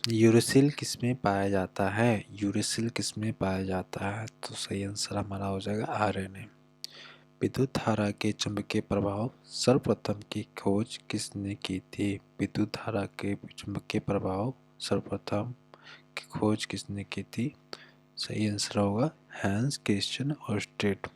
Uracil किसमें पाया जाता है? यूरेसिल किसमें पाया जाता है? तो सही आंसर हमारा हो जाएगा आरएनए। विद्युत धारा के चुंबकीय प्रभाव सर्वप्रथम की खोज किसने की थी? विद्युत धारा के चुंबकीय प्रभाव सर्वप्रथम की खोज किसने की थी? सही आंसर होगा हैंस क्रिश्चियन ओर्स्टेड।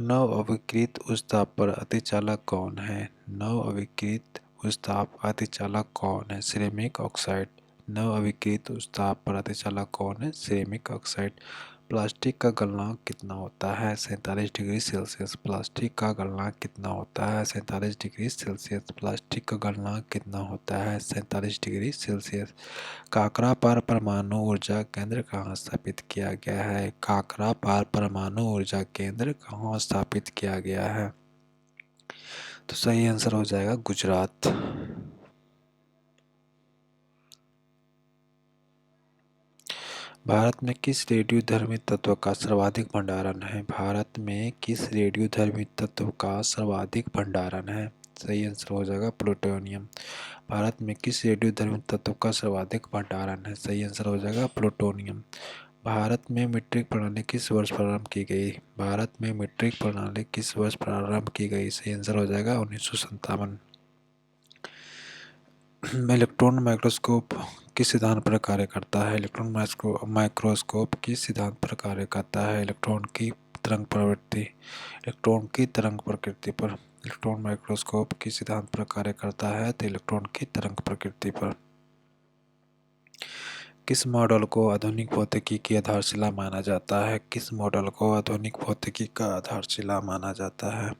नव अविकृत उष्ताप पर अतिचालक कौन है? नव अविकृत उष्ताप अतिचालक कौन है? Ceramic oxide. नव अविकृत उष्ताप पर अतिचालक कौन है? Ceramic oxide. प्लास्टिक का गलनांक कितना होता है? 47 डिग्री सेल्सियस। प्लास्टिक का गलनांक कितना होता है? 47 डिग्री सेल्सियस। प्लास्टिक का गलनांक कितना होता है? 47 डिग्री सेल्सियस। काकरा पर परमाणु ऊर्जा केंद्र कहाँ स्थापित किया गया है? काकरा पर परमाणु ऊर्जा केंद्र कहाँ स्थापित किया गया है? तो सही आंसर हो जाएगा गुजरात। भारत में किस रेडियोधर्मी तत्व का सर्वाधिक भंडारण है? भारत में किस रेडियोधर्मी तत्व का सर्वाधिक भंडारण है? सही आंसर हो जाएगा प्लूटोनियम। भारत में किस रेडियोधर्मी तत्व का सर्वाधिक भंडारण है? सही आंसर हो जाएगा प्लूटोनियम। भारत में मीट्रिक प्रणाली किस वर्ष प्रारंभ की गई? भारत में मीट्रिक प्रणाली किस वर्ष प्रारंभ की गई? सही आंसर हो जाएगा 1957। इलेक्ट्रॉन माइक्रोस्कोप किस सिद्धांत पर कार्य करता है? इलेक्ट्रॉन माइक्रोस्कोप किस सिद्धांत पर कार्य करता है? इलेक्ट्रॉन की तरंग प्रवृत्ति, इलेक्ट्रॉन की तरंग प्रकृति पर। इलेक्ट्रॉन माइक्रोस्कोप किस सिद्धांत पर कार्य करता है? तो इलेक्ट्रॉन की तरंग प्रकृति पर। किस मॉडल को आधुनिक भौतिकी की आधारशिला माना जाता है? किस मॉडल को आधुनिक भौतिकी का आधारशिला माना जाता है?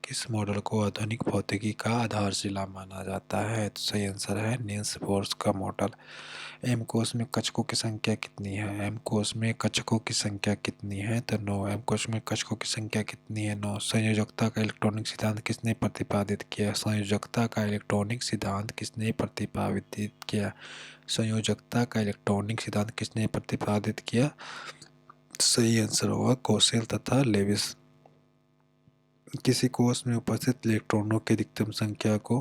किस मॉडल को आधुनिक भौतिकी का आधारशिला माना जाता है? तो सही आंसर है नील्स बोर्स का मॉडल। एम कोश में कक्षकों की संख्या कितनी है? एम कोश में कक्षकों की संख्या कितनी है? तो 9। एम कोश में कक्षकों की संख्या कितनी है? 9। संयोजकता का इलेक्ट्रॉनिक सिद्धांत किसने प्रतिपादित किया? संयोजकता का इलेक्ट्रॉनिक सिद्धांत किसने प्रतिपादित किया? संयोजकता का इलेक्ट्रॉनिक सिद्धांत किसने प्रतिपादित किया? सही आंसर होगा कोसेल तथा लेविस। किसी कोश में उपस्थित इलेक्ट्रॉनों की अधिकतम संख्या को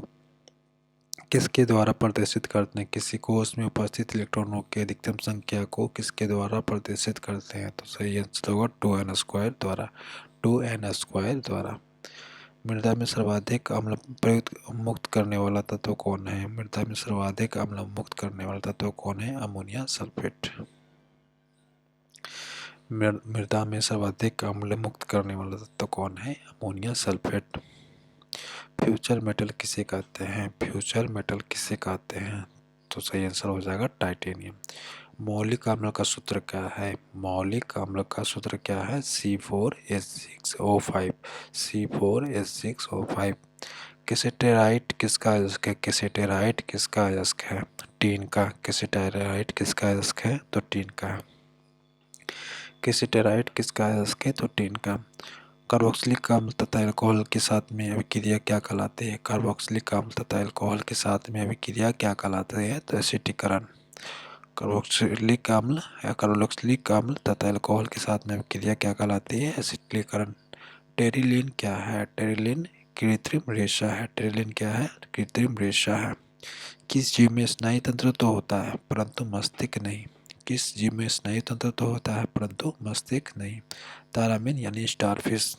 किसके द्वारा प्रदर्शित करते हैं? किसी कोश में उपस्थित इलेक्ट्रॉनों की अधिकतम संख्या को किसके द्वारा प्रदर्शित करते हैं? तो सही आंसर होगा 2n² द्वारा। 2n² द्वारा। मृदा में सर्वाधिक अम्ल प्रयुक्त मुक्त करने वाला तत्व कौन है? मृदा में सर्वाधिक अम्ल मुक्त करने वाला तत्व कौन है? Ammonia sulphate. मृदा में सर्वाधिक अम्ल मुक्त करने वाला तत्व कौन है? Ammonia sulphate. फ्यूचर मेटल किसे कहते हैं? फ्यूचर मेटल किसे कहते हैं? तो सही आंसर हो जाएगा टाइटेनियम। मौलिक अम्ल का सूत्र क्या है? मौलिक अम्ल का सूत्र क्या है? C4H6O5। C4H6O5। कैसेटेराइट किसका अयस्क है? कैसेटेराइट किसका अयस्क है? टीन का। कैसेटेराइट किसका अयस्क है? तो टीन का। कैसेटेराइट किसका अयस्क है? तो टीन का। कार्बोक्सिलिक अम्ल तथा अल्कोहल के साथ में अभिक्रिया क्या कहलाती है? कार्बोक्सिलिक अम्ल तथा अल्कोहल के साथ में अभिक्रिया क्या कहलाती है? तो एसिटिकरण। कार्बोक्सिलिक अम्ल या कार्बोक्सिलिक अम्ल तथा अल्कोहल के साथ में अभिक्रिया क्या कहलाती है? एसिटिकरण। टेरिलीन क्या है? टेरिलीन कृत्रिम रेशा है। टेरिलीन क्या है? कृत्रिम रेशा है। किस जीव में स्नायु तंत्र तो होता है परंतु मस्तिष्क नहीं? किस जीव में स्नायु तंत्र तो होता है परंतु मस्तिष्क नहीं? तारामीन यानी स्टारफिश।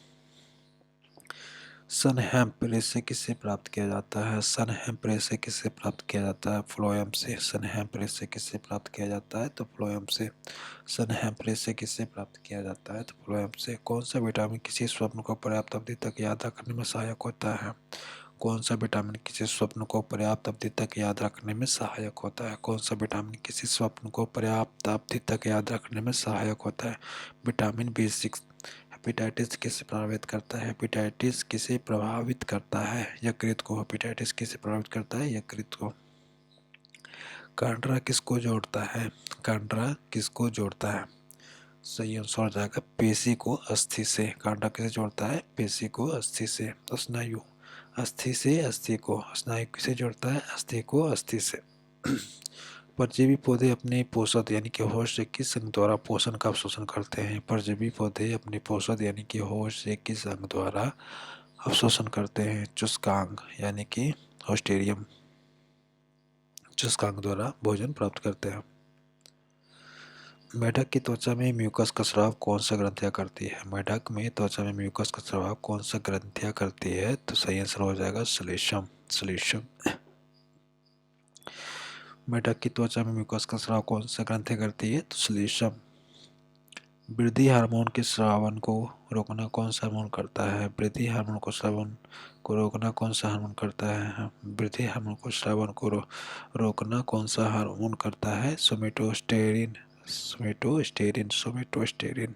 सनहैम्प रेशे किससे प्राप्त किया जाता है? सनहैम्प रेशे किससे प्राप्त किया जाता है? फ्लोएम से। सनहैम्प रेशे किससे प्राप्त किया जाता है? तो फ्लोएम से। सनहैम्प रेशे किससे प्राप्त किया जाता है? तो फ्लोएम से। कौन सा विटामिन किसी स्वप्न को पर्याप्त अवधि तक याद रखने में सहायक होता है? कौन सा विटामिन किसी स्वप्न को पर्याप्त अवधि तक याद रखने में सहायक होता है? कौन सा विटामिन किसी स्वप्न को पर्याप्त अवधि तक याद रखने में सहायक होता है? Vitamin B6। हेपेटाइटिस किसे प्रभावित करता है? हेपेटाइटिस किसे प्रभावित करता है? यकृत को। हेपेटाइटिस किसे प्रभावित करता है? यकृत को। कांड्रा किसको जोड़ता है? कांड्रा किसको जोड़ता है? सही आंसर हो जाएगा पेशी को अस्थि से। कांड्रा किसे जोड़ता है? पेशी को अस्थि से। स्नायु अस्थि से अस्थि को। स्नायु किसे जोड़ता है? अस्थि को अस्थि से। परजीवी पौधे अपने पोषक यानी कि होस्ट से किस अंग द्वारा पोषण का अवशोषण करते हैं? परजीवी पौधे अपने पोषक यानी कि होस्ट से किस अंग द्वारा अवशोषण करते हैं? चुस्कांग यानी कि होस्टेरियम। चुस्कांक द्वारा भोजन प्राप्त करते हैं। मेढक की त्वचा में म्यूकस का स्राव कौन सा ग्रंथियां करती है? मेढक में त्वचा में म्यूकस का स्राव कौन सा ग्रंथियां करती है? तो सही आंसर हो जाएगा श्लेष्म। श्लेष्म। मेढक की त्वचा में म्यूकस का स्राव कौन सा ग्रंथि करती है? तो श्लेष्म। वृद्धि हार्मोन के स्रावन को रोकना कौन सा हार्मोन करता है? वृद्धि हार्मोन को स्रावन को रोकना कौन सा हार्मोन करता है? वृद्धि हार्मोन को स्रावन को रोकना कौन सा हार्मोन करता है? सोमेटोस्टेरिन। सोमेटोस्टेरिन। सोमेटोस्टेरिन।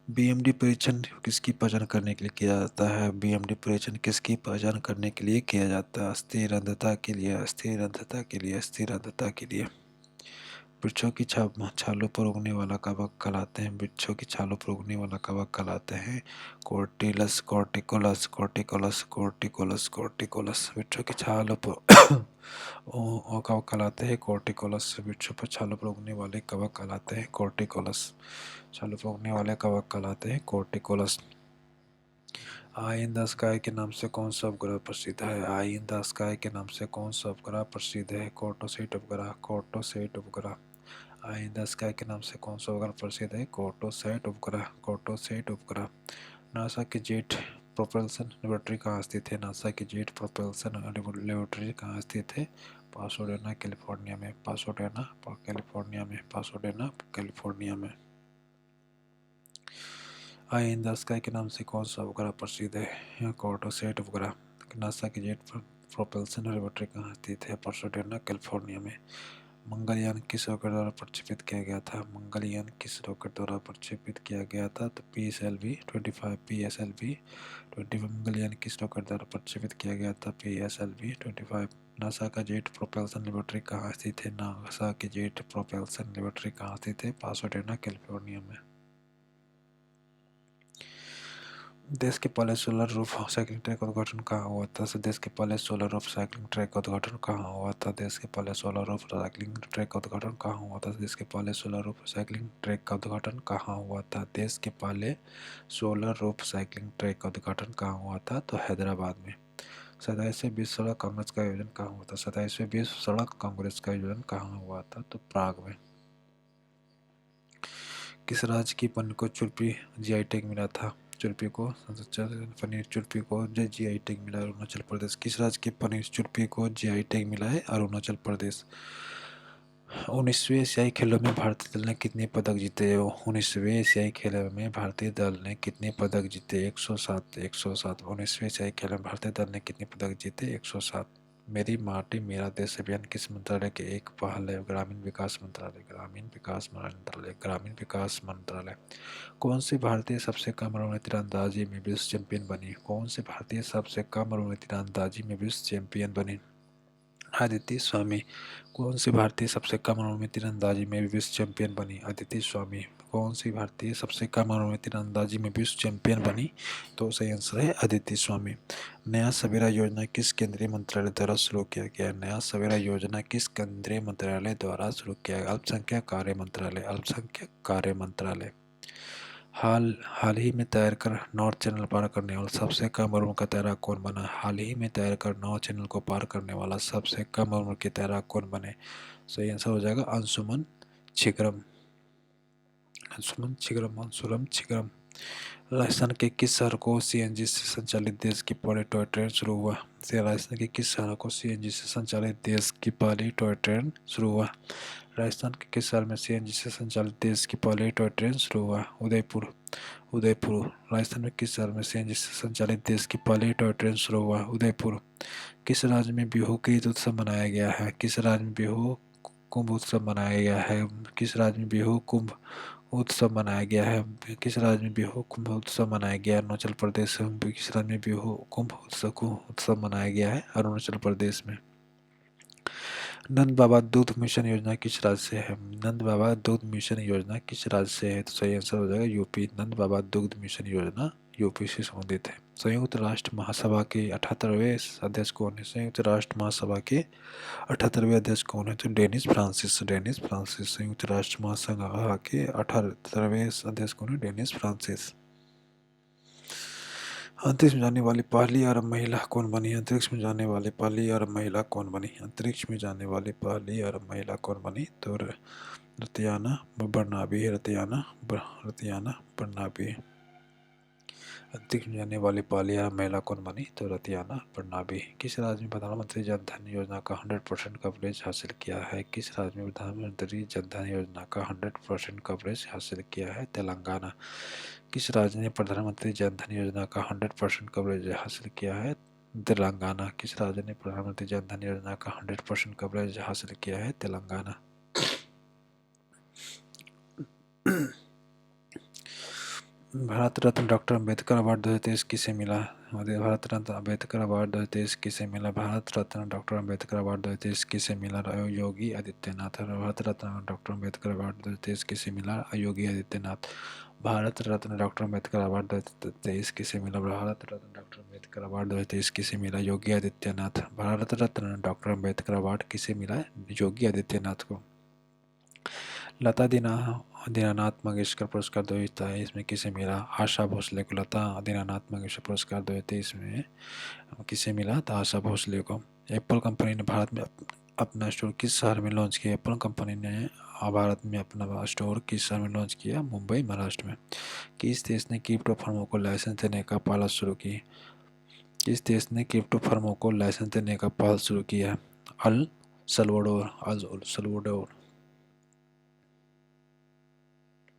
बीएमडी परीक्षण किसकी पहचान करने के लिए किया जाता है? बीएमडी परीक्षण किसकी पहचान करने के लिए किया जाता है? अस्थिर अंधता के लिए। अस्थिर अंधता के लिए। अस्थिर अंधता के लिए। वृक्षों की छालों पर उगने वाला कवक कहलाते हैं। वृक्षों की छालों पर उगने वाला कवक कहलाते हैं कोर्टिलस। कॉर्टिकोलस। कॉर्टिकोलस। कॉर्टिकोलस। कॉर्टिकोलस। वृक्षों की छालों पर कवक कहलाते हैं कोर्टिकोलस। वृक्षों पर छालों पर उगने वाले कवक कहलाते हैं कोर्टिकोलस। छालों पर उगने वाले कवक कहलाते हैं कोर्टिकोलस। आई इन द स्काई के नाम से कौन सा उपग्रह प्रसिद्ध है? आई इन द स्काई के नाम से कौन सा उपग्रह प्रसिद्ध है? कोर्टोसेट उपग्रह। कोर्टोसेट उपग्रह। आई इन द स्काई के नाम से कौन सा उपग्रह प्रसिद्ध है? कोर्टोसेट उपग्रह। कोर्टोसेट उपग्रह। नासा के जेट प्रोपल्सन लेबोरेटरी कहाँ स्थित है? नासा की जेट प्रोपल्सन लेबोरेटरी कहाँ स्थित है? पासोडेना कैलिफोर्निया में। पासोडेना कैलिफोर्निया में। पासोडेना कैलिफोर्निया में। आई इन द स्काई के नाम से कौन सा उपग्रह प्रसिद्ध है? कोर्टोसेट उपग्रह। नासा की जेट प्रोपल्सन लेबोरेटरी कहाँ स्थित है? पासोडेना कैलिफोर्निया में। मंगलयान किस रॉकेट द्वारा प्रक्षेपित किया गया था? मंगलयान किस रॉकेट द्वारा प्रक्षेपित किया गया था? तो PSLV-25। PSLV-25 मंगलयान किस रॉकेट द्वारा प्रक्षेपित किया गया था? PSLV-25। नासा का जेट प्रोपल्सन लेबोरेटरी कहाँ स्थित है? नासा की जेट प्रोपल्सन लेबोरेटरी कहाँ स्थित है? पासोडेना कैलिफोर्निया में। देश के पहले सोलर रूफ साइकिलिंग ट्रैक का उद्घाटन कहाँ हुआ था? देश के पहले सोलर रूफ साइकिलिंग ट्रैक का उद्घाटन कहाँ हुआ था? देश के पहले सोलर रूफ साइकिलिंग ट्रैक का उद्घाटन कहाँ हुआ था? देश के पहले सोलर रूफ साइकिलिंग ट्रैक का उद्घाटन कहाँ हुआ था? देश के पहले सोलर रूफ साइकिलिंग ट्रैक का उद्घाटन कहाँ हुआ था? तो हैदराबाद में। 27वें विश्व सड़क कांग्रेस का आयोजन कहाँ हुआ था? 27वें विश्व सड़क कांग्रेस का आयोजन कहाँ हुआ था? तो प्राग में। किस राज्य की पनीर को चुल्पी GI टैग मिला था? चुल्पी को पनीर चुल्पी को GI टैग मिला अरुणाचल प्रदेश। किस राज्य की पनीर चुल्पी को GI टैग मिला है? अरुणाचल प्रदेश। 19वें एशियाई खेलों में भारतीय दल ने कितने पदक जीते? 19वें एशियाई खेलों में भारतीय दल ने कितने पदक जीते? 107। 107। 19वें एशियाई खेलों में भारतीय दल ने कितने पदक जीते? 107। मेरी माटी मेरा देश अभियान किस मंत्रालय के एक पहल है? ग्रामीण विकास मंत्रालय। ग्रामीण विकास मंत्रालय। ग्रामीण विकास मंत्रालय। कौन सी भारतीय सबसे कम उम्र में तीरंदाजी में विश्व चैंपियन बनी? कौन सी भारतीय सबसे कम उम्र में तीरंदाजी में विश्व चैंपियन बनी? अदिति स्वामी। कौन सी भारतीय सबसे कम उम्र में तीरंदाजी में विश्व चैंपियन बनी? अदिति स्वामी। कौन सी भारतीय सबसे कम उम्र में तीरंदाजी में विश्व चैंपियन बनी? तो सही आंसर है अदिति स्वामी। नया सवेरा योजना किस केंद्रीय मंत्रालय द्वारा शुरू किया गया? नया सवेरा योजना किस केंद्रीय मंत्रालय द्वारा शुरू किया गया? अल्पसंख्यक कार्य मंत्रालय। अल्पसंख्यक कार्य मंत्रालय। हाल ही में तैर कर 9 चैनल पार करने वाला सबसे कम उम्र का तैराक कौन बना? हाल ही में तैर कर 9 चैनल को पार करने वाला सबसे कम उम्र के तैराक कौन बने? सही आंसर हो जाएगा अंशुमन छिकरम। अंशुमन छिकरम। अंशुमन छिकरम। राजस्थान के किस शहर को CNG से संचालित देश की पहली टॉय ट्रेन शुरू हुआ? राजस्थान के किस शहर को CNG से संचालित देश की पहली टॉय ट्रेन शुरू हुआ? राजस्थान के किस शहर में CNG से संचालित देश की पहली टॉय ट्रेन शुरू हुआ? उदयपुर। उदयपुर। राजस्थान में किस शहर में CNG से संचालित देश की पहली टॉय ट्रेन शुरू हुआ? उदयपुर। किस राज्य में बिहू ईद उत्सव मनाया गया है? किस राज्य में बिहू कुंभ उत्सव मनाया गया है? किस राज्य में बिहू कुंभ उत्सव मनाया गया है? किस राज्य में बिहू कुंभ उत्सव मनाया गया है? अरुणाचल प्रदेश में। किस राज्य में बिहू कुंभ उत्सव मनाया गया है? अरुणाचल प्रदेश में। नंद बाबा दूध मिशन योजना किस राज्य से है? नंद बाबा दूध मिशन योजना किस राज्य से है? तो सही आंसर हो जाएगा यूपी। नंद बाबा दूध मिशन योजना यूपी से संबंधित है। संयुक्त राष्ट्र महासभा के 78वें अध्यक्ष कौन है? संयुक्त राष्ट्र महासभा के 78वें अध्यक्ष कौन है? तो डेनिस फ्रांसिस। Dennis Francis. संयुक्त राष्ट्र महासभा के 78वें अध्यक्ष कौन है? Dennis Francis. अंतरिक्ष में जाने वाली पहली अरब महिला कौन बनी? अंतरिक्ष में जाने वाली पहली अरब महिला कौन बनी? अंतरिक्ष में जाने वाली पहली अरब महिला कौन बनी? तो रतियाना बर्नाबी है। रतियाना बर्नाबी। अंतरिक्ष में जाने वाली पहली अरब महिला कौन बनी? तो रतियाना बर्नाबी। किस राज्य में प्रधानमंत्री जन धन योजना का 100% कवरेज हासिल किया है? किस राज्य में प्रधानमंत्री जन धन योजना का 100% कवरेज हासिल किया है? तेलंगाना। किस राज्य ने प्रधानमंत्री जन धन योजना का 100% कवरेज हासिल किया है? तेलंगाना। किस राज्य ने प्रधानमंत्री जन धन योजना का 100% कवरेज हासिल किया है? तेलंगाना। भारत रत्न डॉक्टर अंबेडकर अवार्ड 2023 किसे मिला? भारत रत्न अंबेडकर अवार्ड 2023 किसे मिला? भारत रत्न डॉक्टर अंबेडकर अवार्ड 2023 किसे मिला? योगी आदित्यनाथ। भारत रत्न डॉक्टर अंबेडकर अवार्ड 2023 किसे मिला? योगी आदित्यनाथ। भारत रत्न डॉक्टर अंबेडकर अवार्ड 2023 किसे मिला? भारत रत्न डॉक्टर अंबेडकर अवार्ड 2023 किसे मिला? योगी आदित्यनाथ। भारत रत्न डॉक्टर अंबेडकर अवार्ड किसे मिला? योगी आदित्यनाथ को। लता दीनानाथ मंगेशकर पुरस्कार 2023 में किसे मिला? आशा भोसले को। लता दीनानाथ मंगेशकर पुरस्कार 2023 में किसे मिला? तो आशा भोसले को। एप्पल कंपनी ने भारत में अपना स्टोर किस शहर में लॉन्च किया? एप्पल कंपनी ने भारत में अपना स्टोर किस शहर में लॉन्च किया? मुंबई, महाराष्ट्र में। किस देश ने क्रिप्टो फर्मों को लाइसेंस देने का पहल शुरू की? किस देश ने क्रिप्टो फर्मों को लाइसेंस देने का पहल शुरू किया? El Salvador.